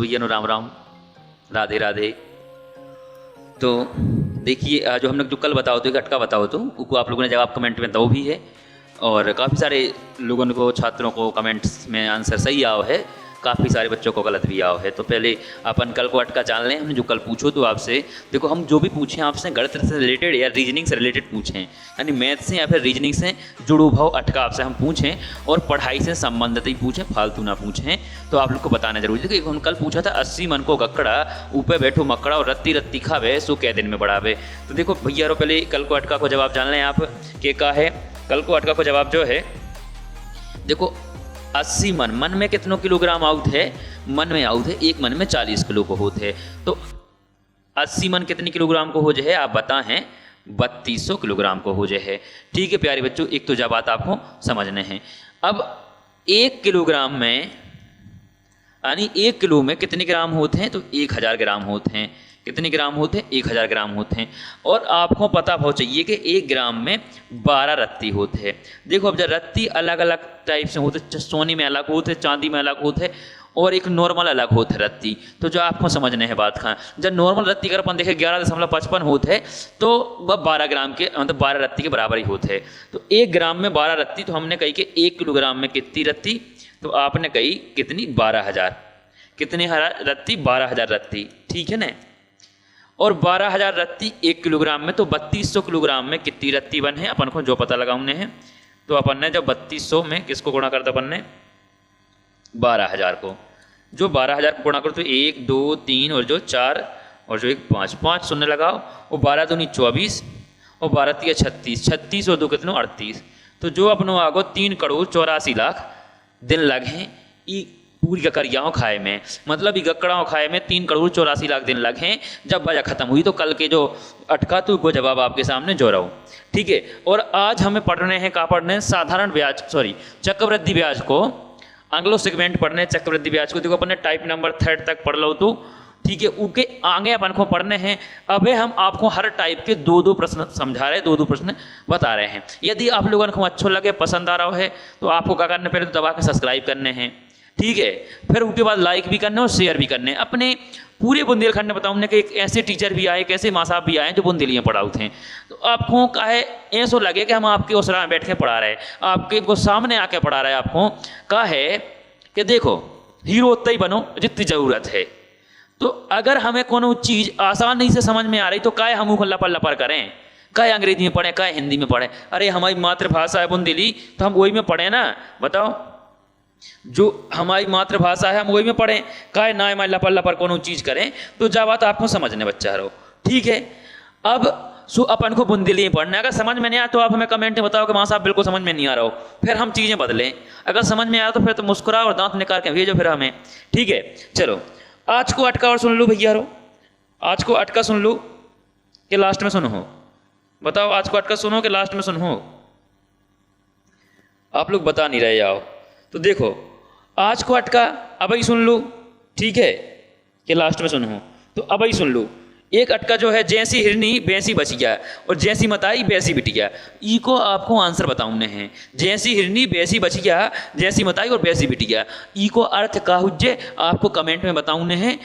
भैया नो राम राम, राधे राधे। तो देखिए जो हम लोग जो कल बताओ तो एक अटका बताओ तो उसको आप लोगों ने जवाब कमेंट में दो भी है, और काफ़ी सारे लोगों को छात्रों को कमेंट्स में आंसर सही आओ है, काफ़ी सारे बच्चों को गलत भी आओ है। तो पहले अपन कल को अटका जान लें। हमने जो कल पूछो तो आपसे देखो, हम जो भी पूछें आपसे गणित से रिलेटेड या रीजनिंग से रिलेटेड पूछें, यानी मैथ से या फिर रीजनिंग से जुड़ो भाव अटका आपसे हम पूछें, और पढ़ाई से संबंधित ही पूछें, फालतू ना पूछें। तो आप लोग को बताना जरूरी है। देखिए हम कल पूछा था 80 मन को गक्कड़ा, ऊपर बैठो मकड़ा और रत्ती रत्ती खावे सो कै दिन में बढ़ावे। तो देखो भैया रो पहले कल को अटका को जवाब जान लें आप के का है। कल को अटका को जवाब जो है देखो 80 मन, मन में कितनों किलोग्राम आउट है, मन में आउट है एक मन में 40 किलो को होते है। तो 80 मन कितनी किलोग्राम को हो जाए आप बताएं, 3200 किलोग्राम को हो जाए। ठीक है प्यारे बच्चों, एक तो जब बात आपको समझने हैं। अब 1 किलोग्राम में यानी 1 किलो में कितने ग्राम होते हैं, तो 1000 ग्राम होते हैं। कितने ग्राम होते हैं, 1000 ग्राम होते हैं। और आपको पता हो चाहिए कि 1 ग्राम में 12 रत्ती होते हैं। देखो अब जब रत्ती अलग अलग टाइप से होते, सोने में अलग होते, चांदी में अलग होते, और एक नॉर्मल अलग होते रत्ती। तो जो आपको समझने है बात का, जब नॉर्मल रत्ती अगर अपन देखें 11.55 होते हैं, तो वह 12 ग्राम के मतलब 12 रत्ती के बराबर ही होते हैं। तो 1 ग्राम में 12 रत्ती, तो हमने कही कि 1 किलोग्राम में कितनी रत्ती, तो आपने कही कितनी 12,000। कितने रत्ती, 12,000 रत्ती। ठीक है ना। और 12,000 रत्ती 1 किलोग्राम में, तो 3200 किलोग्राम में कितनी रत्ती बने हैं अपन को जो पता लगाने हैं। तो अपन ने जब 3200 में किसको गुणा करता अपन ने, 12,000 को, जो 12,000 को गुणा करो तो 1 2 3 और जो 4 और जो 1 5, 5 शून्य लगाओ, और 12 दूनी 24 और 12 तिया 36, 36 और 2 कितने 38। तो जो अपनों आगो 3 करोड़ 84 लाख दिन लगे ई पूरी गकरियाओं खाए में, मतलब ये गकड़ाओं खाए में 3 करोड़ 84 लाख दिन लगे जब वजह खत्म हुई। तो कल के जो अटका तो वो जवाब आपके सामने जो रहा हूँ। ठीक है। और आज हमें पढ़ने हैं का पढ़ने हैं साधारण ब्याज, सॉरी चक्रवृद्धि ब्याज को, अगलो सेगमेंट पढ़ने चक्रवृद्धि ब्याज को। देखो अपन ने टाइप नंबर 3 तक पढ़ लो तो ठीक है, उनके आगे अपन को पढ़ने हैं। अबे हम आपको हर टाइप के 2-2 प्रश्न समझा रहे हैं, 2-2 प्रश्न बता रहे हैं। यदि आप लोगों को अच्छा लगे, पसंद आ रहा है, तो आपको क्या करना, पहले तो दबा के सब्सक्राइब करने हैं। ठीक है। फिर उसके बाद लाइक भी करने और शेयर भी करने। अपने पूरे बुंदेलखंड में बताऊँ कि एक ऐसे टीचर भी आए, कैसे माँ साहब भी आए जो बुंदेलियाँ पढ़ाते हैं। तो आपको का है ऐसा लगे कि हम आपके उसरा में बैठ के पढ़ा रहे हैं, आपके को सामने आके पढ़ा रहे हैं। आपको का है कि देखो हीरो उतना ही बनो जितनी ज़रूरत है। तो अगर हमें कोनो चीज़ आसानी से समझ में आ रही तो काहे हम लपर लपर करें, काहे अंग्रेजी में पढ़ें, काहे हिंदी में पढ़ें। अरे हमारी मातृभाषा है बुंदेली, तो हम वही में पढ़ें ना। बताओ, जो हमारी मातृभाषा है हम वही में पढ़ें, काहे ना हमारे लपर लपर कोनो चीज़ करें। तो जा बात आपको समझने बच्चा रहो। ठीक है। अब सो अपन को बुंदेली में पढ़ना है। अगर समझ में नहीं आया तो आप हमें कमेंट में बताओ कि माँ साहब बिल्कुल समझ में नहीं आ रहा हो, फिर हम चीज़ें बदलें। अगर समझ में आया तो फिर तो मुस्कुराओ और दांत निकाल के भेजो फिर हमें। ठीक है। चलो आज को अटका और सुन लो भैया रो, आज को अटका सुन लो कि लास्ट में सुनो। बताओ आज को अटका सुनो कि लास्ट में सुनो, आप लोग बता नहीं रहे आओ। तो देखो आज को अटका अब ही सुन लो, ठीक है, कि लास्ट में सुनो। तो अब ही सुन लो। एक अटका जो है, जैसी हिरनी वैसी बचिया और जैसी मताई वैसी बिटिया। ई को आपको आंसर बताउने हैं। जैसी हिरनी वैसी बचिया, जैसी मताई और वैसी बिटिया। ई को अर्थ का हुज्जे आपको कमेंट में बताउने हैं।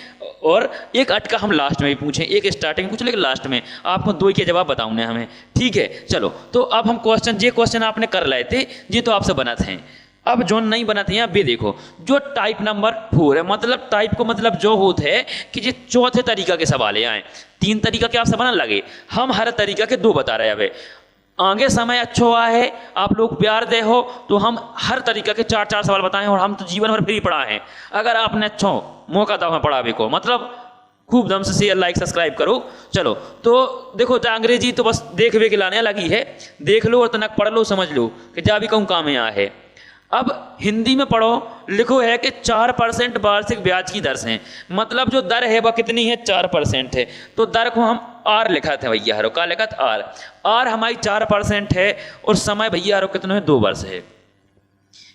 और एक अटका हम लास्ट में भी पूछें, एक स्टार्टिंग में पूछ लेकिन लास्ट में आपको 2 के जवाब बताउने हमें। ठीक है। चलो तो अब हम क्वेश्चन आपने कर लाए थे, ये तो आपसे बना थे। अब जो नहीं बनाते हैं अब भी देखो, जो टाइप नंबर 4 है, मतलब टाइप को मतलब जो होते है कि जो चौथे तरीका के सवाल आए। 3 तरीका के आप सब बना लगे, हम हर तरीका के 2 बता रहे हैं। अब आगे समय अच्छा हुआ है, आप लोग प्यार दे हो तो हम हर तरीका के 4-4 सवाल बताएं, और हम तो जीवन भर फ्री पढ़ा है। अगर आपने अच्छा मौका था हमें पढ़ावे को, मतलब खूब दम से शेयर लाइक सब्सक्राइब करो। चलो तो देखो, तो अंग्रेजी तो बस देख वे के लाने लगी है, देख लो और तनक पढ़ लो, समझ लो कि जा भी कहूँ काम यहाँ है। अब हिंदी में पढ़ो, लिखो है कि 4% वार्षिक ब्याज की दर से, मतलब जो दर है वह कितनी है, 4% है। तो दर को हम आर लिखा था भैया हरो, का लिखा था आर हमारी 4% है। और समय भैया हरो कितना है, 2 वर्ष है।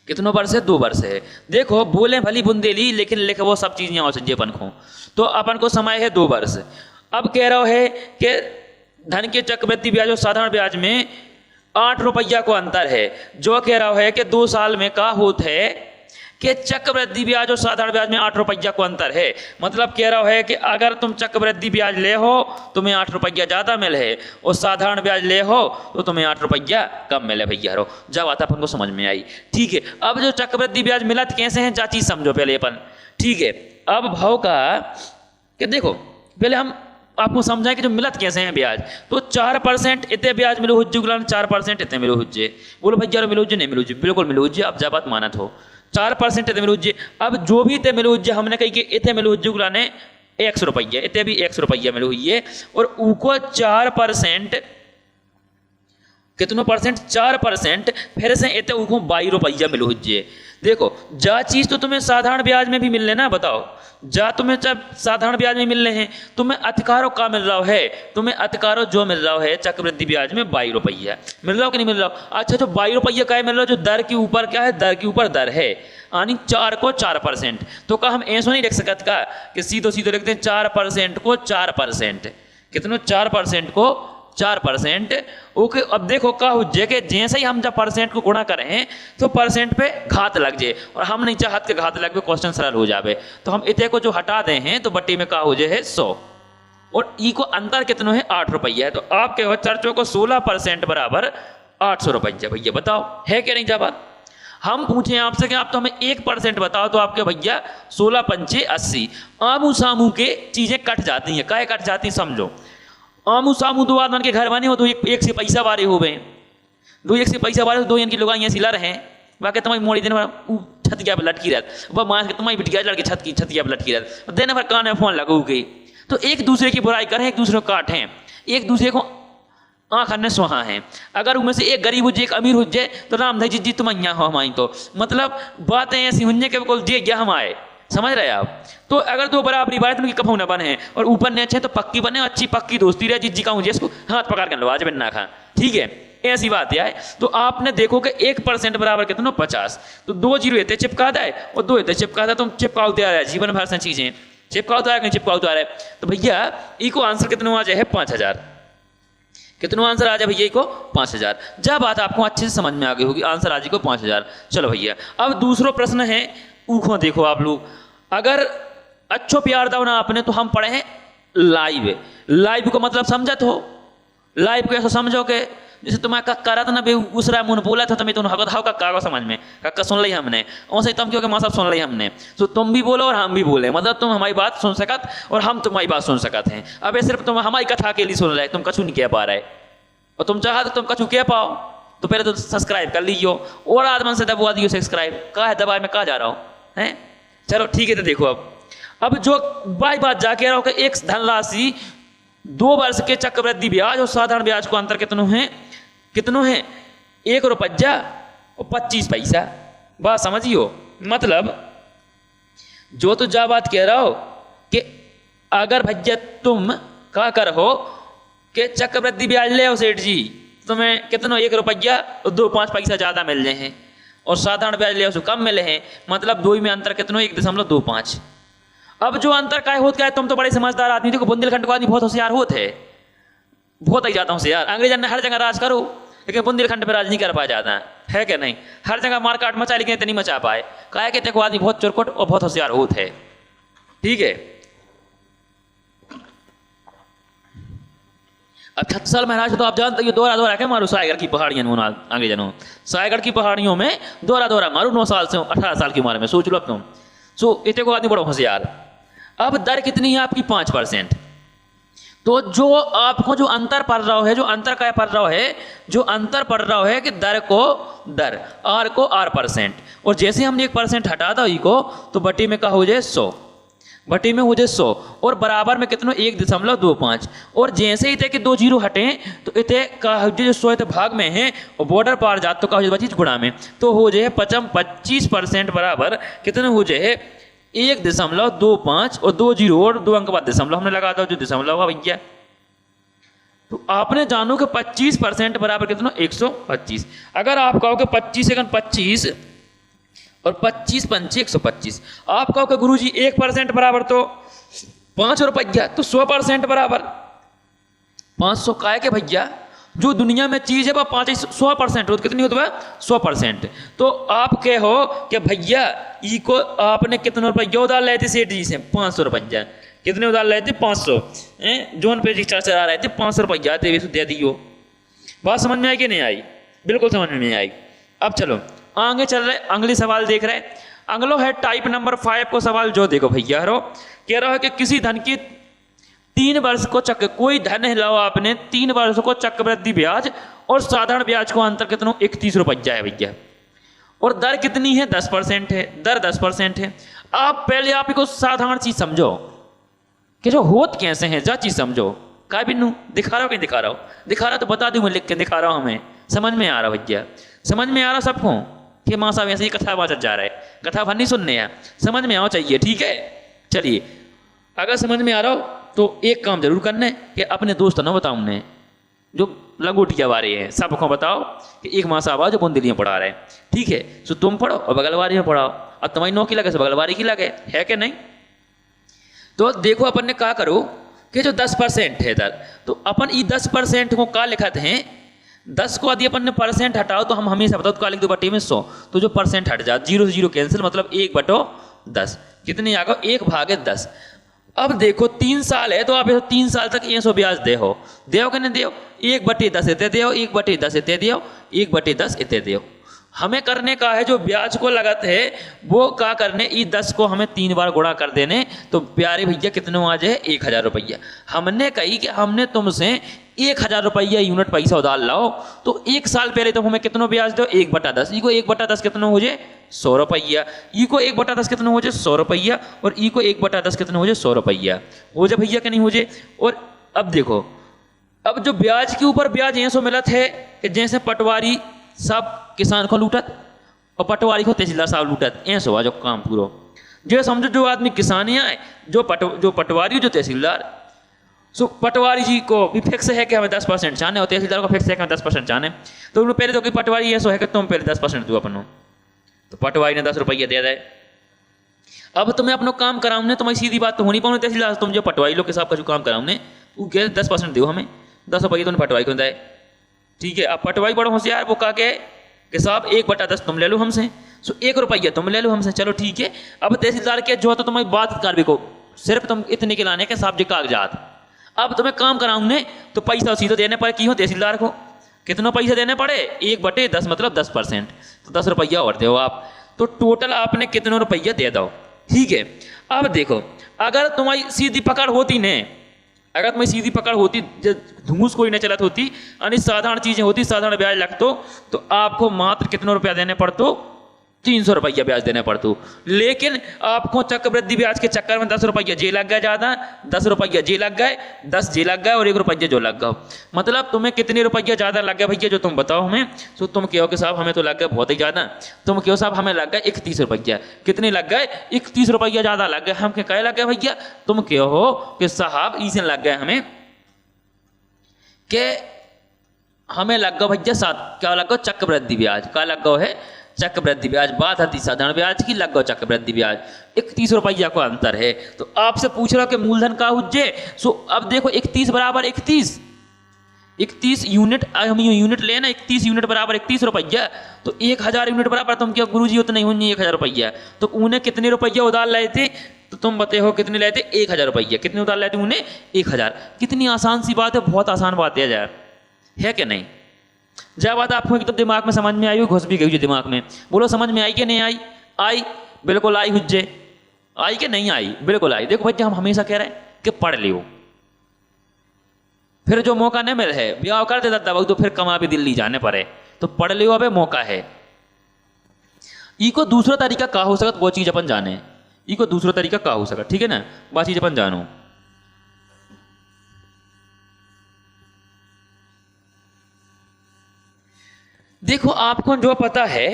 कितनों वर्ष है, 2 वर्ष है। देखो बोले भली बुंदेली लेकिन लिख वो सब चीज़ें हो सके अपन को। तो अपन को समय है 2 वर्ष। अब कह रहा है कि धन के चक्रवृद्धि ब्याज और साधारण ब्याज में 8 रुपया को अंतर है। जो कह रहा है कि 2 साल में का होता है कि चक्रवृद्धि ब्याज और साधारण ब्याज में 8 रुपया को अंतर है। मतलब कह रहा है कि अगर तुम चक्रवृद्धि ब्याज ले हो तुम्हें 8 रुपया ज़्यादा मिले है और साधारण ब्याज ले हो तो तुम्हें 8 रुपया कम मिले भैया रो। जब आता अपन को समझ में आई। ठीक है, अब जो चक्रवृद्धि ब्याज मिला कैसे हैं जा चीज़ समझो पहले अपन। ठीक है, अब भाव का कि देखो पहले हम आपको समझाएं कि जो मिलत कैसे हैं ब्याज। तो 4% इतने ब्याज मिलो हुज्जे गुलाम 4% इतने मिलो हुज्जे। बोलो भैया मिलो हुज्जे नहीं मिलो हुज्जे, बिल्कुल मिलो हुज्जे। अब जब बात मानत हो 4% इतने मिलो हुज्जे। अब जो भी इतने मिलो हुज्जे हमने कही कि इतने मिलो हुज्जे गुलाने 100 रुपया, इतने भी 100 रुपया मिलो हुई है और उको 4% कितनों परसेंट 4% फिर से इतने उको 22 रुपया मिलो हुज्जे। देखो जा चीज़ तो तुम्हें साधारण ब्याज में भी मिल रहे ना, बताओ जा तुम्हें जब साधारण ब्याज में मिल रहे हैं तुम्हें अधिकारों का मिल रहा है, तुम्हें अधिकारों जो मिल रहा है चक्रवृद्धि ब्याज में 22 रुपया मिल रहा हो कि नहीं मिल रहा हो। अच्छा जो 22 रुपया क्या है मिल रहा है, जो दर के ऊपर क्या है, दर के ऊपर दर है यानी 4 को 4%। तो क्या हम ऐसा नहीं लिख सकते का कि सीधो सीधो लिखते हैं 4% को 4%, कितनों 4% को 4%। ओके, अब देखो क्या हो जाए कि जैसे ही हम जब परसेंट को गुणा करें तो परसेंट पे घात लग जाए और हम नहीं चाहत के घात लग पे क्वेश्चन सरल हो जाए। तो हम इतने को जो हटा दे हैं तो बट्टी में क्या हो जाए 100 और ई को अंतर कितना है 8 रुपया है। तो आपके हो चर्चों को 16% बराबर 800 रुपया। भैया बताओ है क्या नहीं जब हम पूछे आपसे कि आप तो हमें 1% बताओ तो आपके भैया 16 पंचे 80। आमू सामू के चीजें कट जाती हैं, काय कट जाती समझो। आमू सामू दो आदमी के घर बने हो तो एक से पैसा बारे हो गए, दो एक से पैसा बारे हो, दो इनकी लोग यहाँ सिला रहे बाकी तुम्हारी मोड़ी दिन भर छतिया पर लटकी रहती वह मान के तुम्हारी बिटिया लड़के छतिया पर लटकी रहती दिन भर कान में फोन लगू गई। तो एक दूसरे की बुराई करें, एक दूसरे को काटें, एक दूसरे को आँख अन्य सुहा हैं। अगर उनमें से एक गरीब हो जाए एक अमीर हो जाए तो राम भाई जी तुम यहाँ हो हमारी। तो मतलब बातें ऐसी हुई के बिल्कुल जे हम आए, समझ रहे आप। तो अगर दो बराबरी बात उनकी कपू न बने और ऊपर ने अच्छे तो पक्की बने, अच्छी पक्की दोस्ती रहे जिज्जी का मुझे इसको हाथ पकड़ कर लवाज बिन ना खा। ठीक है, ऐसी बात है। तो आपने देखो कि 1% बराबर कितना 50। तो 2 जीरो इतने चिपका दे और 2 इतने चिपका दे, तुम चिपकाते आ रहा है जीवन भर से चीजें चिपकाते आ रहा है, चिपकाते आ रहा है। तो भैया इको आंसर कितना आ जाए 5000। कितना आंसर आ जाए भैया को 5000। जब बात आपको अच्छे से समझ में आ गई होगी आंसर आ जाएगा 5000। चलो भैया अब दूसरा प्रश्न है ऊखो देखो आप लोग, अगर अच्छो प्यार दो ना आपने तो हम पढ़े हैं लाइव। लाइव को मतलब समझत हो, लाइव को ऐसा समझो कि जैसे तुम्हें कक्का रहा था ना दूसरा मुन बोला था तुम्हें तुम हकत हाउ कक्का को समझ में कक्का सुन ली हमने वैसे तुम क्योंकि माँ सब सुन ली हमने। तो तुम भी बोलो और हम भी बोले, मतलब तुम हमारी बात सुन सकत और हम तुम्हारी बात सुन सकते हैं। अब ये सिर्फ तुम हमारी कथा के लिए सुन रहे, तुम कछु नहीं कह पा रहे और तुम चाह तो तुम कछु कह पाओ तो पहले तो सब्सक्राइब कर लीजिए और आदमन से दबवा दियो सब्सक्राइब। कहा है दबाए में कहा जा रहा हूँ हैं। चलो ठीक है, तो देखो अब जो बात जाके रहा हो कि एक धनराशि 2 वर्ष के चक्रवृद्धि ब्याज और साधारण ब्याज को अंतर कितनों है 1 रुपया और 25 पैसा। बात समझियो, मतलब जो तो जा बात कह रहा हो कि अगर भैया तुम क्या कर हो कि चक्रवृद्धि ब्याज ले हो सेठ जी तुम्हें कितना 1 रुपया और 2-5 पैसा ज़्यादा मिल रहे हैं और साधारण ब्याज ले उसको कम मिले हैं, मतलब दो ही में अंतर कितना 1.25। अब जो अंतर क्या होता है, तुम तो बड़े समझदार आदमी देखो बुंदेलखंड को आदमी बहुत होशियार होते है, बहुत ही जाता हूँ यार। अंग्रेजों ने हर जगह राज करो लेकिन बुंदेलखंड पर राज नहीं कर पाया जाता है क्या नहीं। हर जगह मारकाट मचा लेकिन इतनी मचा पाए क्या कि देखो आदमी बहुत चुरकुट और बहुत होशियार होते है। ठीक है, अब 36 साल महाराज तो आप जानते हो दोहरा के मारो सायगढ़ की पहाड़ियों में अंग्रेजों सायगढ़ की पहाड़ियों में दोहरा मारो 9 साल से 18 साल की उम्र में, सोच लो अब तुम। सो इतने को आदमी बड़ा होशियार। अब दर कितनी है आपकी 5%। तो जो आपको जो अंतर पड़ रहा है, जो अंतर क्या पड़ रहा है, जो अंतर पड़ रहा है कि दर को दर आर को R% और जैसे हमने 1% हटा था ई को तो बटी में क्या हो जाए 100, बटी में हो जाए 100 और बराबर में कितना 1.25 और जैसे ही थे कि 2 जीरो हटे तो इतने का जो 100 भाग में है और बॉर्डर पार जात तो का हो जाए 25 गुणा में तो हो जाए 25% बराबर कितने हो जाए 1.25 और 2 जीरो और 2 अंक बाद दशमलव हमने लगा था जो दशमलव हुआ भैया। तो आपने जानो कि 25% बराबर कितना 125। अगर आप कहो कि 25 और 25 पंचे 125, आप कहो कि गुरुजी 1% बराबर तो 5 रुपया तो 100% बराबर 500 का है कि भैया जो दुनिया में चीज़ है वह 100% हो, तो कितनी होती है 100%। तो आप कहो कि भैया ई को आपने कितने रुपये उधार लाए थे सेठ जी से? 500 रुपया। कितने उधार लाए थे? 500। जोन पे रिचार्ज चला रहे थे 500 रुपया दे दियो। बात समझ में आई कि नहीं आई? बिल्कुल समझ में नहीं आई। अब चलो आगे चल रहे, अगली सवाल देख रहे। अगलो है टाइप नंबर 5 को सवाल, जो देखो भैया रो कह रहा है कि किसी धन की 3 वर्ष को चक्र, कोई धन लाओ आपने 3 वर्ष को चक्रवृद्धि ब्याज और साधारण ब्याज को अंतर कितना? 31 रुपया है भैया, और दर कितनी है? 10% है। दर 10% है। आप पहले आप को साधारण चीज समझो कि जो होत कैसे हैं, जा चीज समझो। का बिन्नू दिखा रहा हो? कहीं दिखा रहा हो? दिखा रहा तो बता दूं, मैं लिख के दिखा रहा हूं, हमें समझ में आ रहा भैया, समझ में आ रहा सबको कि माँ साहब ऐसे ही कथा बाचत जा रहा है, कथा फन्नी सुनने हैं, समझ में आओ चाहिए, ठीक है। चलिए अगर समझ में आ रहा हो तो एक काम जरूर करना है कि अपने दोस्तों ना बताओ, उन्हें जो लंगोटिया वाले हैं सबको बताओ कि एक माँ साहब आओ जो बुंदेलियाँ पढ़ा रहे हैं, ठीक है। सो तुम पढ़ो और बगलवारी में पढ़ाओ, और तुम्हारी नौकरी लगे तो बगलवारी की लगे, है कि नहीं? तो देखो अपन ने कहा करो कि जो 10% है दर, तो अपन ये 10% को का लिखत हैं? 10 को यदि अपन ने परसेंट हटाओ तो हम हमेशा बताओ तो का लिख दो बटे में 100, तो जो परसेंट हट जाए 0 से 0 कैंसिल, मतलब 1/10। कितने आ गए? 1/10। अब देखो 3 साल है तो आप 3 साल तक 100 ब्याज दे हो कि नहीं दे? 1/10 इतने दे, 1/10 इतने दे, 1/10 इतने दे। हमें करने का है जो ब्याज को लगत है वो का करने, ई 10 को हमें 3 बार गुणा कर देने, तो प्यारे भैया कितने आ जाए? 1000 रुपया। हमने कही कि हमने तुमसे 1000 रुपया यूनिट पैसा उधार लाओ, तो 1 साल पहले तो हमें कितना ब्याज दो? 1/10। ई को 1/10 कितना हो जाए? 100 रुपया। ई को 1/10 कितना हो जाए? 100 रुपया। और ई को 1/10 कितना हो जाए? 100 रुपया। हो जाए भैया कि नहीं हो जाए? और अब देखो, अब जो ब्याज के ऊपर ब्याज ऐसा मिलत है कि जैसे पटवारी सब किसान को लूटत और पटवारी को तहसीलदार साहब लूटत, ऐसा हुआ जो काम पूरा। जो समझो जो आदमी किसान है, जो पटवारी जो तहसीलदार, सो पटवारी जी को भी फिक्स है कि हमें 10% चाहने, और तहसीलदार को फिक्स है कि हमें 10% चाहने। तो उन्होंने पहले तो कि पटवारी ऐसा है कि तुम पहले 10% दो अपनों, तो पटवारी ने 10 रुपया दे दे। अब तुम्हें अपना काम कराऊने, तुम्हारी सीधी बात तो होनी पाऊँ तहसीलदार, तुम जो पटवारी लोग के साथ का जो काम कराऊने वो कह 10% दो हमें, 10 रुपये तुमने पटवारी को दे, ठीक है। अब पटवारी बड़ा होशियार, वो कहा कि साहब 1/10 तुम ले लो हमसे, सो 1 रुपया तुम ले लो हमसे, चलो ठीक है। अब तहसीलदार के जो तो तुम्हारी बात कर भी को सिर्फ तुम इतने के लाने के साहब जी कागजात, अब तुम्हें काम कराऊंगे तो पैसा सीधे देने पड़े, क्यों तहसीलदार को कितना पैसा देने पड़े? 1/10 मतलब 10%, तो 10 रुपया और दो आप, तो टोटल आपने कितने रुपया दे दो, ठीक है। अब देखो अगर तुम्हारी सीधी पकड़ होती ने, अगर तुम्हें सीधी पकड़ होती, धूस कोई न चलत होती, यानी साधारण चीजें होती, साधारण ब्याज लगतो, तो आपको मात्र कितना रुपया देने पड़तो? 300 रुपया ब्याज देने पड़तो। लेकिन आपको चक्रवृद्धि ब्याज के चक्कर में 10 रुपया जे लग गया, ज्यादा 10 रुपया जे लग गए, 10 जे लग गए और 1 रुपया जो लग गया, मतलब तुम्हें कितने रुपया ज्यादा लग गया भैया, जो तुम बताओ हमें। तो तुम कहो कि साहब हमें तो लग गया बहुत ही ज्यादा, तुम कहो साहब हमें लग गए 31 रुपया। कितने लग गए? 31 रुपया ज्यादा लग गए। हम क्या लग गए भैया? तुम कहो कि साहब इसे लग गए हमें के हमें लग गया भैया क्या लग गया? चक्रवृद्धि ब्याज का लग गया है, चक्रवृद्धि ब्याज। बात आती साधारण ब्याज की, लग गया चक्रवृद्धि ब्याज, 31 रुपया को अंतर है। तो आपसे पूछ रहा कि मूलधन का हुज्जे, सो अब देखो 31 बराबर 31 यूनिट, हम यूनिट लेना, 31 यूनिट बराबर 31 रुपया, तो 1000 यूनिट बराबर तुम क्या गुरु जी उतना ही होनी 1000 रुपया। तो उन्हें कितने रुपया उधार लाए थे? तो तुम बताए हो कितने लाए थे? 1000 रुपया। कितने उधार लाए थे उन्हें? 1000। कितनी आसान सी बात है, बहुत आसान बात है यार, है कि नहीं? जब बात आपको एकदम दिमाग में समझ में आई, घुस भी गई दिमाग में, बोलो समझ में आई कि नहीं आई? आई, बिल्कुल आई हुज्जे, आई कि नहीं आई? बिल्कुल आई। देखो भैया हम हमेशा कह रहे हैं कि पढ़ लियो, फिर जो मौका नहीं मिल है ब्याह कर देता दबाऊ, तो फिर कमा भी दिल्ली जाने पड़े, तो पढ़ लियो, अबे मौका है। ई को दूसरा तरीका का हो सकता वो चीज अपन जाने, ई को दूसरा तरीका का हो सकता, ठीक है ना, वह चीज अपन जानो। देखो आपको जो पता है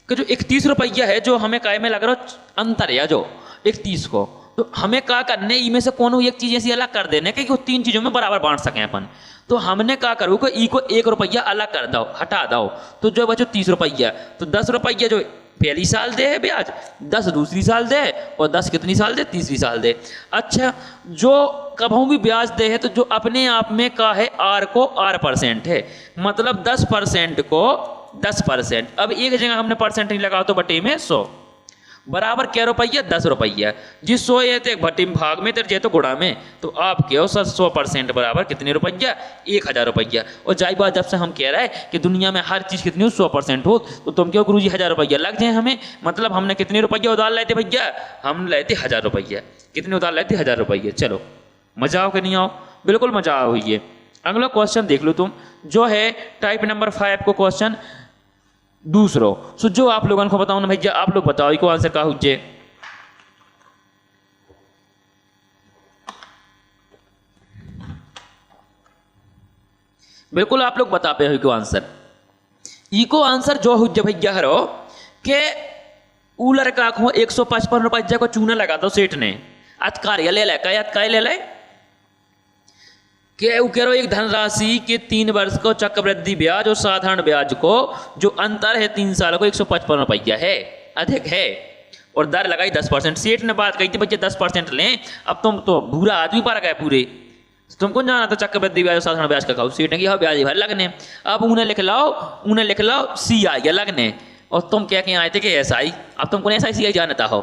कि जो 31 रुपया है, जो हमें काय में लग रहा अंतर है जो 31 को, तो हमें क्या करने, इनमें से कोनो एक चीज ऐसी अलग कर देने कि 3 चीजों में बराबर बांट सकें अपन। तो हमने क्या करूँ कि ई को 1 रुपया अलग कर दो, हटा दो, तो जो बचो 30 रुपया, तो 10 रुपया जो पहली साल दे है ब्याज, 10 दूसरी साल दे और 10 कितनी साल दे, तीसरी साल दे। अच्छा, जो कभी भी ब्याज दे है तो जो अपने आप में का है आर को R% है, मतलब 10% को 10%। अब एक जगह हमने परसेंट नहीं लगा तो बटे में 100 बराबर क्या रुपया, 10 रुपया। जिस 100 ये थे भट्टी में भाग में तो गुणा में, तो आप क्या हो सर 100% बराबर कितने रुपया, 1000 रुपया। और जाई बात जब से हम कह रहे हैं कि दुनिया में हर चीज़ कितनी हो 100% हो, तो तुम क्यों गुरुजी 1000 रुपया लग जाए हमें, मतलब हमने कितने रुपया उधार लाए थे भैया, हम लाए थे 1000 रुपया। कितने उधार लाए थे, 1000 रुपया। चलो मजा आओ कि नहीं आओ, बिल्कुल मजा आओ। ये अगला क्वेश्चन देख लो तुम, जो है टाइप नंबर 5 को क्वेश्चन दूसरो। सो जो आप लोगों को बताओ ना भैया, आप लोग बताओ इसको आंसर का हुज्जे। बिल्कुल आप लोग बता पे हो इको आंसर। इको आंसर जो हुज्जे भैया हरो के ऊ लड़का को 155 रुपया को चूना लगा दो सेठ ने, अतकार्य ले ले क्या अतकार्य ले ले के करो एक धनराशि के 3 वर्ष को चक्रवृद्धि ब्याज और साधारण ब्याज को जो अंतर है 3 साल को 155 रुपया है, अधिक है, और दर लगाई 10%। सेठ ने बात कही थी बच्चे 10% लें, अब तुम तो बुरा आदमी पर गए पूरे, तुमको जाना तो चक्रवृद्धि ब्याज और साधारण ब्याज का खाओ। सेठ ने कहा ब्याज भर लगने, अब उन्हें लिख लाओ सी आ गया लगने, और तुम क्या आए थे कि SI, अब तुमको SI जानता हो,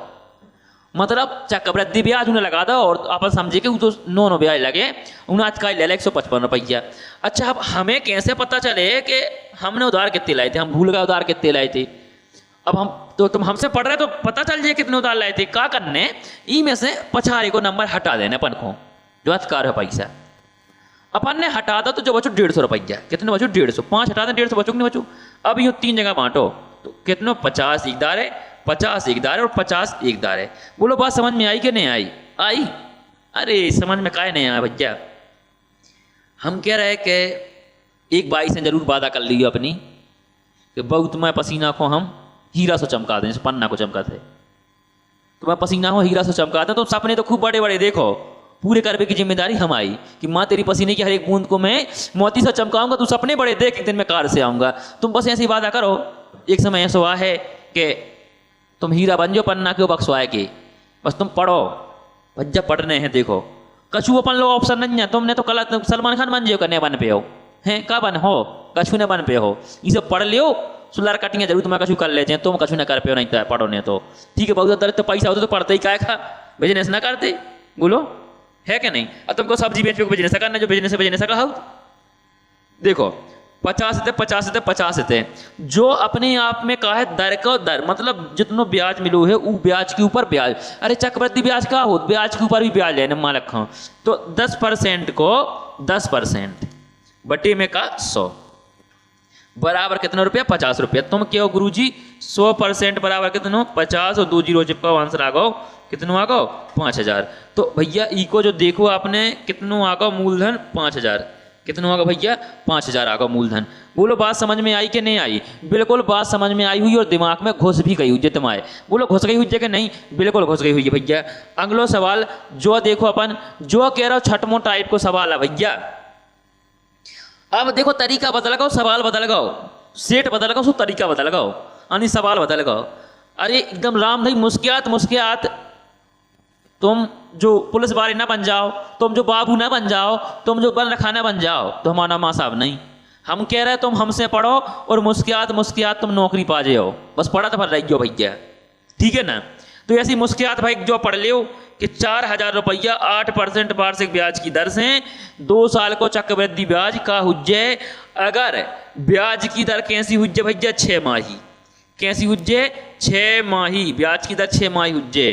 मतलब चक्रवृद्धि ब्याज उन्हें लगा दो और अपन समझे कि वो तो नो ब्याज लगे, उन्हें आज का ले 155 रुपया। अच्छा, अब हमें कैसे पता चले कि हमने उधार कितने लाए थे, हम भूल गए उधार कितने लाए थे। अब हम तो तुम हमसे पढ़ रहे तो पता चल जाए कितने उधार लाए थे। क्या करने, ई में से पछाड़ी को नंबर हटा देने अपन को, जो अचकार है पैसा अपन ने हटा दो तो जो बचो 150 रुपया। कितने बचो, 150, 5 हटा दें 150 बचो नहीं बचो। अब यूँ 3 जगह बांटो तो कितने 50 एकदार है, 50 एकदार है और 50 एकदार है। बोलो बात समझ में आई कि नहीं आई? आई? अरे समझ में काहे नहीं आया भैया। हम कह रहे कि एक बाई से जरूर वादा कर लियो अपनी कि बहु तुम्हारे पसीना को हम हीरा से चमका दें, पन्ना को चमकाते, तुम्हारे पसीना को हीरा से चमकाते। तो सपने तो खूब बड़े बड़े देखो, पूरे करने की जिम्मेदारी हम आई कि माँ तेरी पसीने की हर एक बूंद को मैं मोती से चमकाऊंगा, तू सपने बड़े देख, एक दिन मैं कार से आऊँगा। तुम बस ऐसी वादा करो, एक समय ऐसा हुआ है कि तुम हीरा बन जाओ पन्ना क्यों बक्सवाए के, बस तुम पढ़ो भज्जा पढ़ने हैं। देखो कछु अपन लो ऑप्शन नहीं है, तुमने तो कल सलमान खान बन जाओ करने बन पे हो हैं, का बन हो, कछु ने बन पे हो। ये सब पढ़ लियो, सुलर कटिंग जरूर तुम्हें कछु कर लेते हैं, तुम कछु ना कर पे हो, नहीं तो पढ़ो नहीं तो ठीक है। बहुत तो पैसा होता तो पढ़ते ही काय खा, बिजनेस ना करते, बोलो है कि नहीं। अब तुमको सब्जी बेच पे बिजनेस करना, जो बिजनेस का हो। देखो 50 थे 50 थे 50 थे, जो अपने आप में कहा है दर का दर, मतलब जितना ब्याज मिलो है वो ब्याज के ऊपर ब्याज। अरे चक्रवृद्धि ब्याज का हो, ब्याज के ऊपर भी ब्याज लेने मान रखा, तो 10% को 10% बटे में का 100 बराबर कितना रुपया, 50 रुपया। तुम क्या हो गुरुजी 100% बराबर कितना, 50 और 2 जीरो चिपका आंसर आ गो, कितना आ गो 5000। तो भैया ई को जो देखो आपने कितना आ गो मूलधन 5000, कितना होगा भैया 5000 आ गया मूलधन। बोलो बात समझ में आई कि नहीं आई? बिल्कुल बात समझ में आई हुई और दिमाग में घुस भी गई हुई तुम्हारे। बोलो घुस गई हुई कि नहीं? बिल्कुल घुस गई हुई है भैया। अगलो सवाल जो देखो अपन, जो कह रहा हूँ छठमो टाइप को सवाल है भैया। अब देखो तरीका बदल गो, सवाल बदल गो, सेट बदल गो, तरीका बदल गो, यानी सवाल बदल गो। अरे एकदम राम भाई मुस्कियात तुम जो पुलिस वाले ना बन जाओ, तुम जो बाबू ना बन जाओ, तुम जो बन रखा ना बन जाओ, तो हमारा माँ साहब नहीं। हम कह रहे हैं तुम हमसे पढ़ो और मुस्कियात तुम नौकरी पा जाओ, बस पढ़ा तो भर रही हो भैया, ठीक है ना। तो ऐसी मुस्कियात भाई जो पढ़ लियो कि 4000 रुपया 8% वार्षिक ब्याज की दर से 2 साल को चक्रवृद्धि ब्याज का हुज्जे। अगर ब्याज की दर कैसी हुज्जे भैया, 6 माही, कैसी हुज्जे 6 माही, ब्याज की दर 6 माही हुज्जे।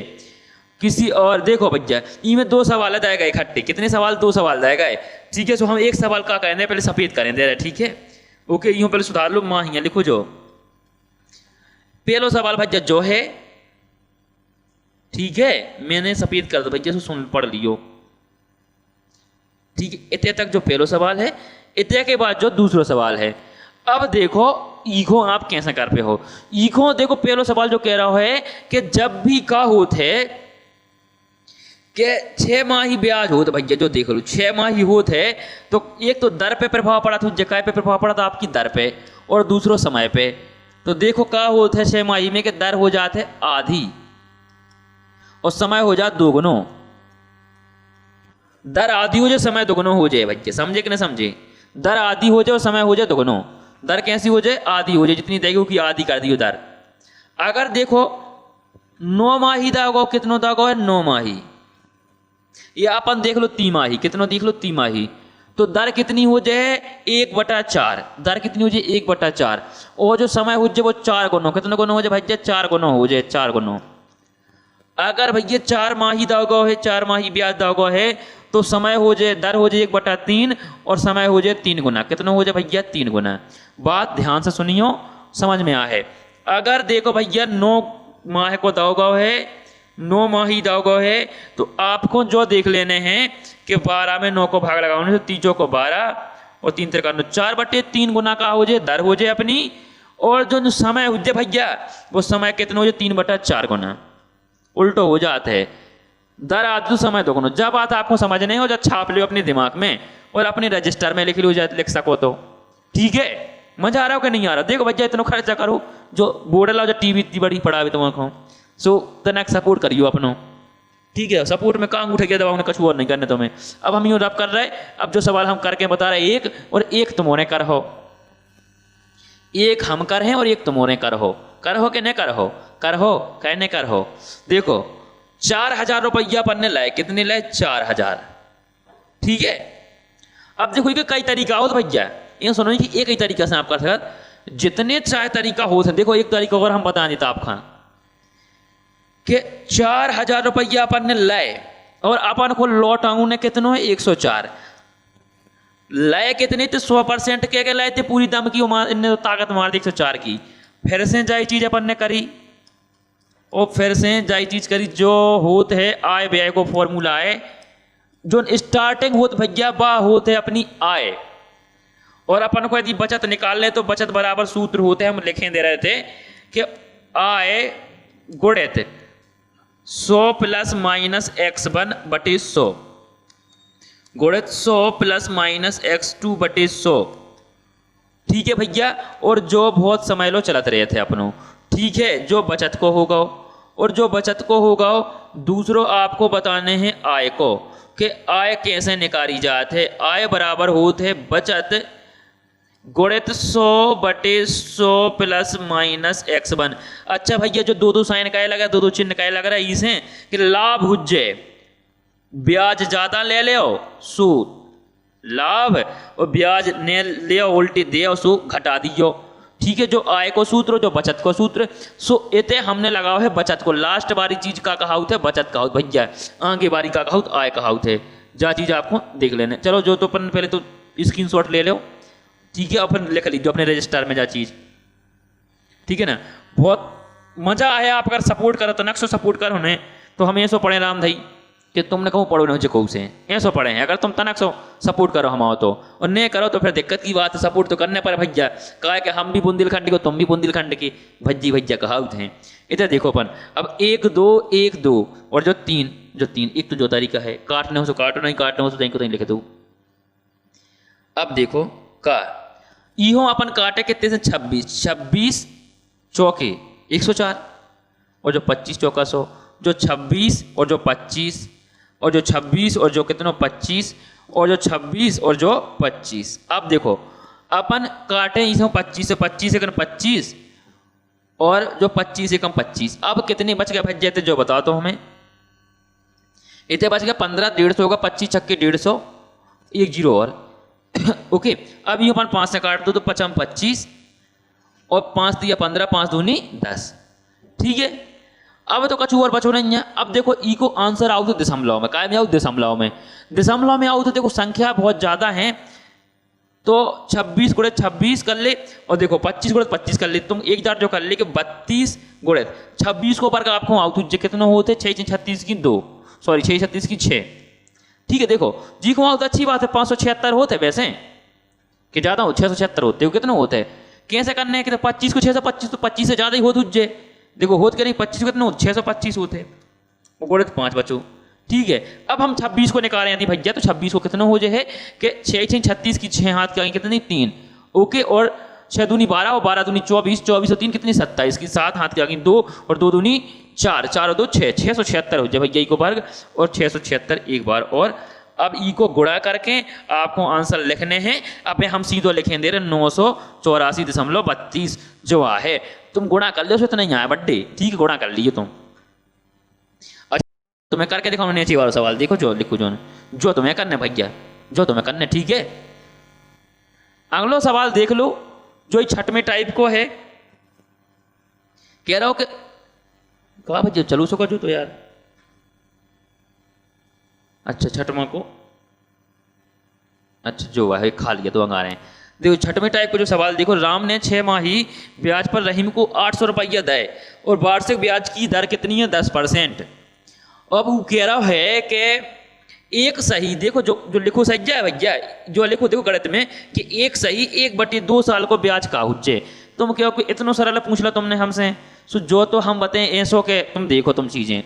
किसी और देखो भैया इनमें 2 सवाल दिए गए इकट्ठे, कितने सवाल, 2 सवाल दिए गए, ठीक है। सो हम एक सवाल का कहने पहले सफेद करें दे रहे, ठीक है, ओके। यूं पहले सुधार लो, माहिया लिखो जो पहलो सवाल भैया जो है, ठीक है, मैंने सफेद कर दो भैया, सो सुन पढ़ लियो, ठीक है। इतने तक जो पहलो सवाल है, इतने के बाद जो दूसरा सवाल है। अब देखो ईखो आप कैसे कर पे हो। ईखो देखो पहलो सवाल जो कह रहा है कि जब भी का होते है कि 6 माही ब्याज हो, तो भैया जो देख लो 6 माही होते है, तो एक तो दर पे प्रभाव पड़ा था, जगह पे प्रभाव पड़ा था आपकी दर पे, और दूसरो समय पे। तो देखो क्या होता है 6 में कि दर हो जाते है आधी और समय हो जाए दोगुनो। दर आधी हो जाए समय दोगुनो हो जाए भैया, समझे कि नहीं समझे? दर आधी हो जाए और समय हो जाए दोगुनो। दर कैसी हो जाए? आधी हो जाए, जितनी देगी उसकी आधी कर दी दर। अगर देखो 9 माही दागो, कितनों दागो है? 9 माही। या अपन देख लो तिमाही, कितनों देख लो तिमाही। तो दर कितनी हो जाए? 1/4। दर कितनी हो जाए? 1/4। और जो समय हो जाए वो 4 गुना। कितने गुना हो जाए भैया? 4 गुना हो जाए, 4 गुना। अगर भैया 4 माही दागो है, 4 माही ब्याज दागो है, तो समय हो जाए, दर हो जाए 1/3 और समय हो जाए 3 गुना। कितना हो जाए भैया? 3 गुना। बात ध्यान से सुनियो, समझ में आ है। अगर देखो भैया 9 माह को दागो है, 9 माही दागो है, तो आपको जो देख लेने हैं कि 12 में 9 को भाग लगाने से 3 को 12 और 3 3 4/3 गुना का हो जाए, दर हो जाए अपनी। और जो समय हो जाए भैया वो समय कितना हो जाए? 3/4 गुना। उल्टो हो जाता है, दर आधी समय दोगुना। जब बात आपको समझ नहीं हो, जब छाप लो अपने दिमाग में और अपने रजिस्टर में लिख लो, लिख सको तो ठीक है। मजा आ रहा हो कि नहीं आ रहा? देखो भैया इतना खर्चा करो, जो बोर्ड लाओ, जो टीवी इतनी बड़ी पड़ा तुमको, सो तनक सपोर्ट करियो अपनो, ठीक है। सपोर्ट में काम उठे गया दबाव ने कुछ और नहीं करने तुम्हें। अब हम यूँ रब कर रहे, अब जो सवाल हम करके बता रहे एक और एक तुमने कर हो, एक हम कर हैं और एक तुमने कर हो कि नहीं कर हो? कर हो कहने कर हो। देखो 4,000 रुपया अपन ने लाए, कितने लाए? 4,000, ठीक है। अब देखो ये कई तरीका हो भैया, ये सुनो कि एक ही तरीका से आप कर सकते, जितने चाहे तरीका हो। देखो एक तरीका और हम बता देता आपका कि 4,000 रुपया अपन ने लाए और अपन को लौटाऊ ने कितनो है? 104। लाए कितने थे? 100% के लाए थे, पूरी दम की इनने तो ताकत मार दी 104 की। फिर से जाई चीज अपन ने करी और फिर से जाई चीज करी, जो होत है आय व्यय को फॉर्मूला है, जो स्टार्टिंग होत भैया बा होते है अपनी आय। और अपन को यदि बचत निकालने तो बचत बराबर सूत्र होते हैं, हम लिखे दे रहे थे कि आय गुणित 100 ± x1/100 गुणित 100 ± x2/100, ठीक है भैया। और जो बहुत समय लो चलत रहे थे अपनों, ठीक है। जो बचत को होगा और जो बचत को होगा दूसरों आपको बताने हैं आय को, कि आय कैसे निकाली जाते है। आय बराबर होते है बचत गुणित 100/100 ± x1। अच्छा भैया जो दो साइन का लगा, दो चिन्ह का लग रहा है, इसे कि लाभ हुज्जे ब्याज ज्यादा ले ले सूद, लाभ और ब्याज ने ले उल्टी दे सूद घटा दियो, ठीक है। जो आय को सूत्र, जो बचत को सूत्र, सो इते हमने लगाओ है बचत को। लास्ट बारी चीज का कहा है बचत कहा भैया, आगे बारी का कहा आय कहा है। जा चीज आपको देख लेने। चलो जो तो अपन पहले तो स्क्रीनशॉट ले लो, ठीक है। अपन लिख लीजिए अपने रजिस्टर में जा चीज, ठीक है ना। बहुत मजा आया, आप अगर सपोर्ट करो तो नक्शो सपोर्ट करो ने, तो हम ऐसो पढ़े राम भाई कि तुमने कहूँ पढ़ो नहीं कहूँ से ऐसो पढ़े हैं। अगर तुम तनक सो सपोर्ट करो हम आओ तो, और नहीं करो तो फिर दिक्कत की बात है। सपोर्ट तो करने पर भैया, कहा कि हम भी बुंदेलखंड को, तुम भी बुंदेलखंड की भज्जी भैया कहावत हैं। इधर देखो अपन अब 1 2 1 2 और जो 3 एक तो जो तरीका है, काटने हो तो काटो, नहीं काटने हो तो तहीं को तहीं लिख दो। अब देखो का इहो अपन काटे कितने से? 26 चौके 104 और जो 25 चौका 100, जो 26 और जो 25 और जो 26 और जो कितनों 25 और जो 26 और जो 25। अब देखो अपन काटे इसमें 25 से 25 से 25 और जो 25 से कम 25। अब कितने बच गए भैया थे जो बताओ तो हमें? इतने बच गया 15, 150 होगा, 25 छक्के 150, 1 0 और ओके। अब ये अपन 5 से काट दो तो 5 25 और 5 दिया 15, 5 दूनी 10, ठीक है। अब तो कछु और बचो नहीं है। अब देखो ई को आंसर आओ तो दशमलव में, काय में आओ? दशमलव में। दशमलव में आओ तो देखो संख्या बहुत ज्यादा है, तो 26 गुणित 26 कर ले और देखो 25 गुणित 25 कर ले। तुम एक बार जो कर ले कि 32 गुणित 26 को पर आपको आओ तो कितने होते? 6 36 की 2, सॉरी 6 36 की 6, ठीक है। देखो जी को आओ तो अच्छी बात है, 576 होते वैसे कि ज्यादा हो, 676 होते हो, कितने होते हैं? कैसे करने हैं कि 25 को 625 तो 25 से ज्यादा ही हो तुझे। देखो होत के नहीं 25 को कितने? 625 होते, वो गुणित 5 बचो, ठीक है। अब हम 26 को निकाल रहे हैं भैया, तो 26 को कितने हो जाए कि 6 6 36 की 6 हाथ का कितनी 3, ओके। और 6 दूनी 12 और 12 दूनी 24, 24 और 3 कितनी 27 की 7 हाथ के आगे 2 और 2 दूनी 4, 4 और 2 6, 676 हो जाए भैया ई को वर्ग और 676 एक बार। और अब ई को गुणा करके आपको आंसर लिखने हैं। अब हम सीधो लिखें दे रहे 984.32 जो है। तुम गुणा कर लो, इतना ही आया बड्डे, ठीक है गुणा कर लिए तुम। अच्छा तुम्हें करके दिखाओ नीचे वाला सवाल, देखो जो लिखो जो तुम्हें करने भैया, जो तुम्हें करने, ठीक है। अगला सवाल देख लो जो छठवें टाइप को है। कह रहा हो कि कहा भैया चलो सको जो तो यार, अच्छा छठवां को, अच्छा जो है खा लिया तो आ रहे हैं। देखो छठवें टाइप को जो सवाल देखो, राम ने 6 माही ब्याज पर रहीम को 800 रुपया दे और वार्षिक ब्याज की दर कितनी है 10%। अब वो कह रहा है कि एक सही, देखो जो लिखो सही है भैया, जो लिखो देखो गणित में कि एक सही 1/2 साल को ब्याज का हुज्जे। तुम क्या इतना सरल पूछ ला तुमने हमसे, सो जो तो हम बताएं ऐसो के तुम देखो तुम चीजें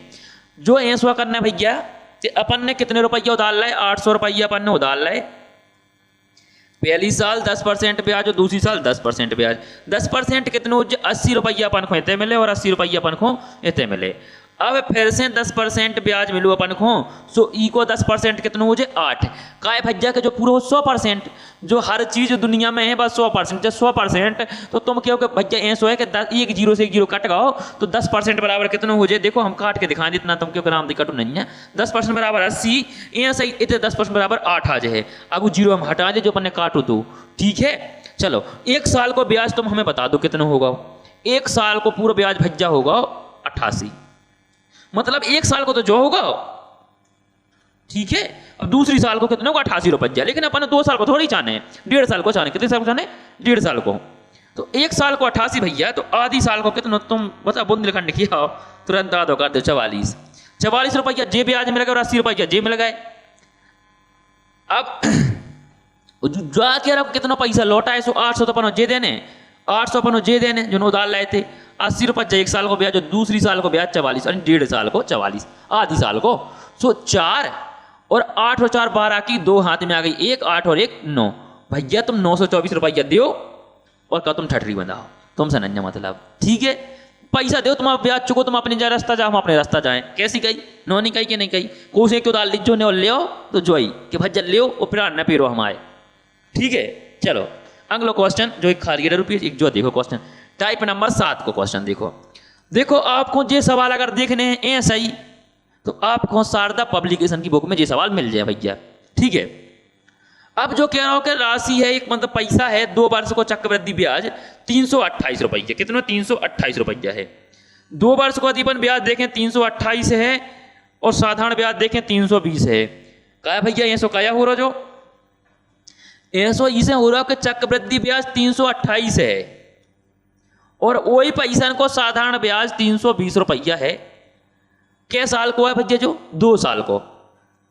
जो ऐसो करना भैया कि अपन ने कितने रुपया उधार लाए 800 रुपया अपन ने उधार लाए। पहली साल 10% ब्याज और दूसरी साल 10% ब्याज। 10% कितने हो 80 रुपया अपन को इतने मिले और 80 रुपया अपन को इतने मिले। अब फिर से 10% ब्याज मिलो अपन को, सो ई को 10% कितने हो जाए 8। काय भैया के जो पूरा 100%, जो हर चीज दुनिया में है बस 100%, जब 100% तो तुम क्या भैया ऐसा है कि 1 0 से 1 0 कट गाओ तो 10% बराबर कितने हो जाए। देखो हम काट के दिखाएं इतना, तुम क्यों नाम कटू नहीं है। 10% बराबर 80, ऐसा ही इतने 10% बराबर 8 आ जाए। अब वो 0 हम हटा दे जो अपन ने काटो तो ठीक है। चलो 1 साल को ब्याज तुम हमें बता दो कितना होगा। 1 साल को पूरा ब्याज भैया होगा 88, मतलब 1 साल को तो जो होगा ठीक है। अब दूसरी साल को कितने होगा 88 रुपया, लेकिन अपन 2 साल को थोड़ी चाहने, 1.5 साल को चाहने। कितने साल को चाहने 1.5 साल को। तो 1 साल को 88 भैया, तो आधी साल को कितना तुम बता बुंदेलखंड किया तुरंत आधो कर दो 44 रुपया जे ब्याज मिल गए और 80 रुपया जे मिल गए। अब जो कह रहा कितना पैसा लौटा है, सो 800 तो अपन जे देने, 800 अपन जे देने जो उधार लाए थे। 80 रुपया 1 साल को ब्याज और दूसरी साल को ब्याज 44, यानी 1.5 साल को 44, आधी साल को। सो 4 और 8 और 4 12 की 2 हाथ में आ गई, 1 8 और 1 9 भैया तुम 924 रुपया दियो और क्या तुम ठटरी बंधाओ, तुमसे नहीं मतलब ठीक है। पैसा दो तुम्हारा ब्याज चुको, तुम अपने जाए रास्ता जाओ, हम अपने रास्ता जाएं। कैसी कही नौनी कही कि नहीं कही, कोई एक तो दाल लीजो ने और ले आओ तो जोई कि भैया ले और फिर न पीरो हमारे ठीक है। चलो अगला क्वेश्चन जो एक खाली रुपये एक जो देखो क्वेश्चन टाइप नंबर 7 को क्वेश्चन देखो आपको ये सवाल अगर देखने हैं ऐसा ही तो आपको शारदा पब्लिकेशन की बुक में ये सवाल मिल जाए भैया ठीक है। अब जो कह रहा हूं कि राशि है एक मतलब पैसा है 2 वर्ष को चक्रवृद्धि ब्याज 328 रुपया, कितना 328 रुपया है। 2 वर्ष को अधिपन ब्याज देखें 328 है और साधारण ब्याज देखें 320 है। क्या भैया ऐसो क्या हो रहा जो ऐसो इसे हो रहा कि चक्रवृद्धि ब्याज 328 है और वही पैसा को साधारण ब्याज 320 रुपया है। क्या साल को है भैया जो 2 साल को,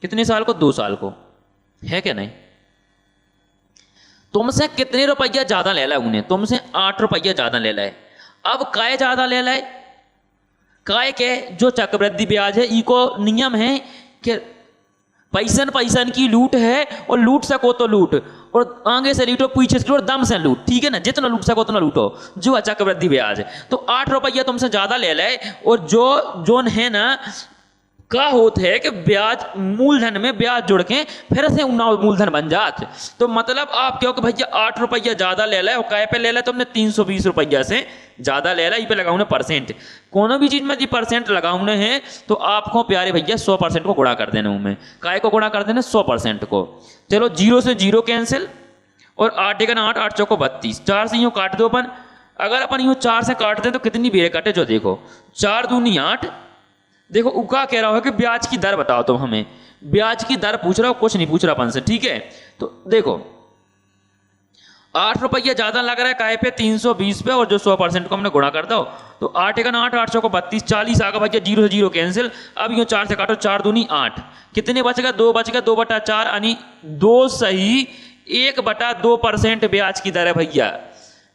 कितने साल को 2 साल को है क्या नहीं। तुमसे कितने रुपया ज्यादा ले लाए उन्हें, तुमसे 8 रुपया ज्यादा ले लाए। अब काय ज्यादा ले लाए, काय के जो चक्रवृद्धि ब्याज है इको नियम है कि पैसन की लूट है और लूट सको तो लूट और आगे से लूटो पीछे से लूटो दम से लूट ठीक है ना, जितना लूट सको उतना लूटो जो चक्रवृद्धि ब्याज है। तो 8 रुपया तुमसे ज्यादा ले लाए और जो जोन है ना का होता है कि ब्याज मूलधन में ब्याज जोड़ के फिर से मूलधन बन जाते। तो मतलब आप क्योंकि भैया 8 रुपया ज्यादा ले लाए और काय पे ले लाए तुमने 320 रुपया से ज्यादा ले लाए, पे लगाऊने परसेंट। कोनो भी चीज में जी परसेंट लगाऊने हैं तो आपको प्यारे भैया 100% को गुणा कर देना उनमें, काय को गुणा कर देना 100% को। चलो 0 से 0 कैंसिल और 8 1 8 8 चौको 32, 4 से यूं काट दो अपन। अगर अपन यूं 4 से काटते तो कितनी बेरे कटे जो देखो 4 दूनी 8। देखो उका कह रहा हो कि ब्याज की दर बताओ तुम हमें, ब्याज की दर पूछ रहा हो कुछ नहीं पूछ रहा अपन से ठीक है। तो देखो 8 रुपया ज्यादा लग रहा है काय पे 320 पे और जो 100% को हमने गुणा कर दो तो 8 1 8 8 चौको 32, 40 आ गया भैया 0 से 0 कैंसिल। अब यूं 4 से काटो 4 दूनी 8, कितने बचेगा 2 बचेगा 2/4 यानी 2 सही 1/2% ब्याज की दर है भैया।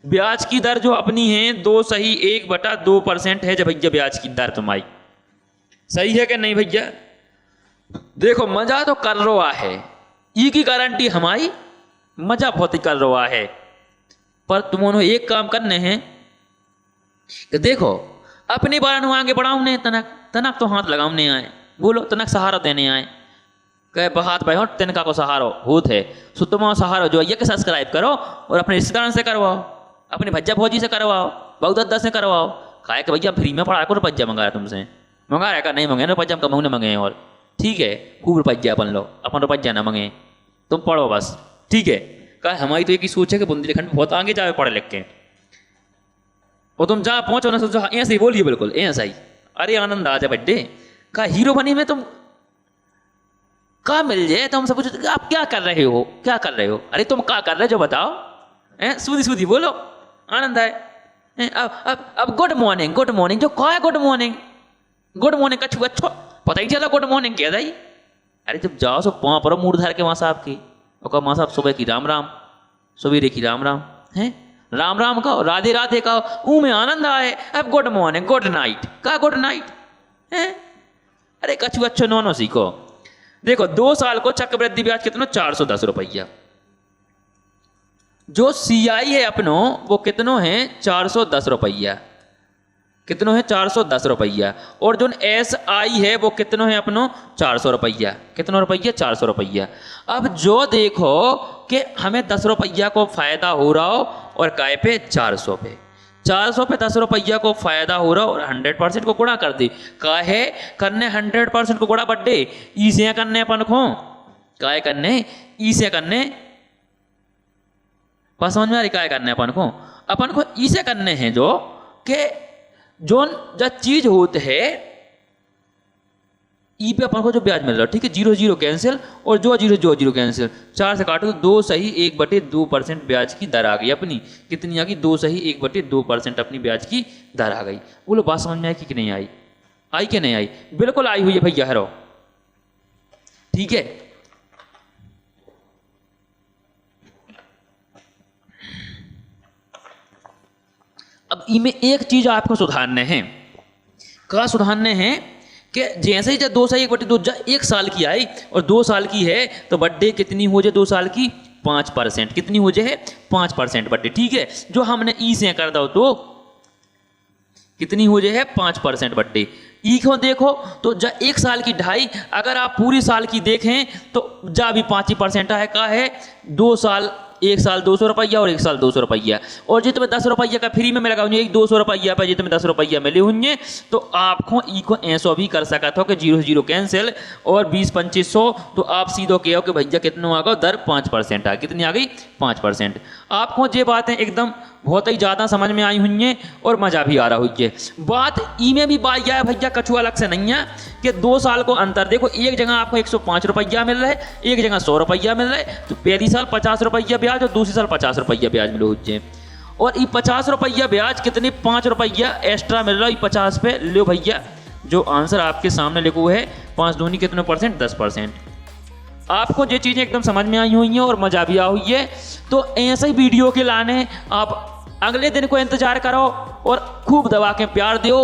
ब्याज की दर जो अपनी है 2 सही 1/2% है जब भैया ब्याज की दर तुम्हारी सही है कि नहीं भैया। देखो मजा तो कर रहा है, ई की गारंटी हमारी, मजा बहुत ही कर रहा है पर तुमने एक काम करने हैं कि देखो अपनी बारन आगे बढ़ाऊने तनक तनक तो हाथ लगाउने आए, बोलो तनक सहारा देने आए, कहे हाथ भाई हो तिनका को सहारो होत है, सो तुम सहारो जो ये के सब्सक्राइब करो और अपने रिश्तेदारों से करवाओ, अपने भज्जा भौजी से करवाओ, बहु दद्दा से करवाओ। कहा कि भैया फ्री में पढ़ा को रुपया मंगा रहा तुमसे, मंगा रहा नहीं मंगे रुपया कमाऊ न मंगे, और ठीक है खूब रुपया अपन लो, अपन रुपया ना मंगे, तुम पढ़ो बस, ठीक है। कहा हमारी तो एक ही सोच है कि बुंदेलखंड में बहुत आगे जाए पढ़ लिख के, और तुम जहाँ पहुँचो ना सोचो ऐसे ही बोलिए, बिल्कुल ऐसा ही, अरे आनंद आ जाए बड्डे। कहा हीरो बनी में तुम कहाँ मिल जाए, तुम सब पूछो आप क्या कर रहे हो, क्या कर रहे हो, अरे तुम क्या कर रहे हो जो बताओ, सूदी सूदी बोलो, आनंद आए। अब गुड मॉर्निंग जो कहा है गुड मॉर्निंग का छुआ छो पता ही चला गुड मॉर्निंग क्या था। अरे जब जाओ सब पाँव पड़ो मूड धार के वहाँ साहब की, और कहा माँ साहब सुबह की राम राम, सवेरे की राम राम है, राम राम कहो, राधे राधे कहो, में आनंद आए। अब गुड मॉर्निंग गुड नाइट का गुड नाइट है, अरे कछु अच्छो नो सीखो। देखो 2 साल को चक्रवृद्धि ब्याज कितना 410 रुपया, जो CI है अपनो वो कितनो है 410 रुपया, कितनो है 410 रुपया, और जो SI है वो कितनो है अपनो 400 रुपया, कितनो रुपया 400 रुपया। अब जो देखो कि हमें 10 रुपया को फायदा हो रहा हो और काय पे 400 पे 10 रुपया को फायदा हो रहा हो, और 100% को गुणा कर दी, काहे करने 100% को गुणा बड्डे ई से करने अपन को, काय करने ई से करने, बस समझ में आ रही काय करने अपन को ई से करने हैं, जो कि जो चीज होते है ई पे अपन को जो ब्याज मिल रहा है, ठीक है, 0 0 कैंसिल, और जो 0 कैंसिल, 4 से काटो तो 2 सही 1/2% ब्याज की दर आ गई अपनी, कितनी आ गई 2 सही 1/2% अपनी ब्याज की दर आ गई। बोलो बात समझ में आई कि नहीं आई, आई कि नहीं आई, बिल्कुल आई हुई है भैया हरो, ठीक है। अब इनमें एक चीज आपको सुधारने हैं, क्या सुधारने हैं कि जैसे ही जब 2 सही 1/2 1 साल की आई और 2 साल की है तो बड्डे कितनी हो जाए 2 साल की 5%, कितनी हो जाए 5% बड्डे, ठीक है। जो हमने ई से कर दो तो कितनी हो जाए 5% बड्डे। ई को देखो तो जा 1 साल की 2.5, अगर आप पूरी साल की देखें तो जा भी 5% है, का है 2 साल 1 साल 200 रुपया और 1 साल 200 रुपया, और जो तुम्हें 10 रुपया का फ्री में मिलेगा एक 200 रुपया पर जो तुम्हें 10 रुपया मिले होंगे, तो आपको ई को ऐसा भी कर सकता हो कि 0 0 कैंसिल और 20 2500, तो आप सीधो कहो कि भैया कितना आ गया दर 5% आ, कितनी आ गई 5%। आपको ये बातें एकदम बहुत ही ज़्यादा समझ में आई हुई हैं और मज़ा भी आ रहा हुई है। बात ई में भी बात यह है भैया कछु अलग से नहीं है कि 2 साल को अंतर देखो, एक जगह आपको 105 रुपया मिल रहा है, एक जगह 100 रुपया मिल रहा है, तो पहली साल 50 रुपया ब्याज और दूसरी साल 50 रुपया ब्याज मिलो हुए, और ये 50 रुपया ब्याज कितने 5 रुपया एक्स्ट्रा मिल रहा है 50 पे। लो भैया जो आंसर आपके सामने लिखो है 5 दूनी कितने %, 10%। आपको ये चीज़ें एकदम समझ में आई हुई हैं और मज़ा भी आ हुई है, तो ऐसे ही वीडियो के लाने आप अगले दिन को इंतजार करो और खूब दबा के प्यार दो,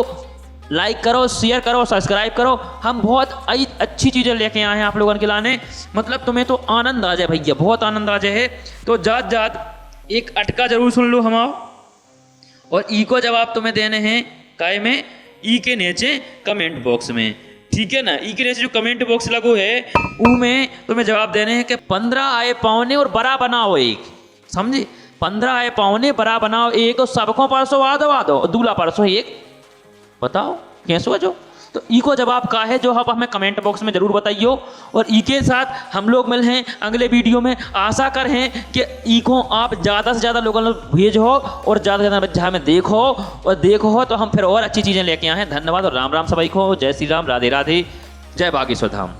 लाइक करो, शेयर करो, सब्सक्राइब करो। हम बहुत अच्छी चीज़ें लेके आए हैं आप लोगों के लाने, मतलब तुम्हें तो आनंद आ जाए भैया, बहुत आनंद आ जाए। तो जात एक अटका जरूर सुन लो हमारा, और ई को जवाब तुम्हें देने हैं काय में, ई के नीचे कमेंट बॉक्स में, ठीक है ना। ई के नीचे जो कमेंट बॉक्स लगो है उनमें तुम्हें जवाब देने हैं कि 15 आए पौने और बड़ा बनाओ एक, समझे, 15 आए पौने बड़ा बनाओ एक, और सबको परसों आ दो दूल्हा परसों एक, बताओ कैसे जो। तो ई को जवाब का है जो आप हमें कमेंट बॉक्स में जरूर बताइयो, और ई के साथ हम लोग मिल हैं अगले वीडियो में। आशा कर हैं कि ई को आप ज़्यादा से ज़्यादा लोगों को भेजो और ज़्यादा से ज़्यादा जहाँ में देखो तो हम फिर और अच्छी चीज़ें लेके आए हैं। धन्यवाद और राम राम सभी को, जय श्री राम, राधे राधे, जय बागेश्वर धाम।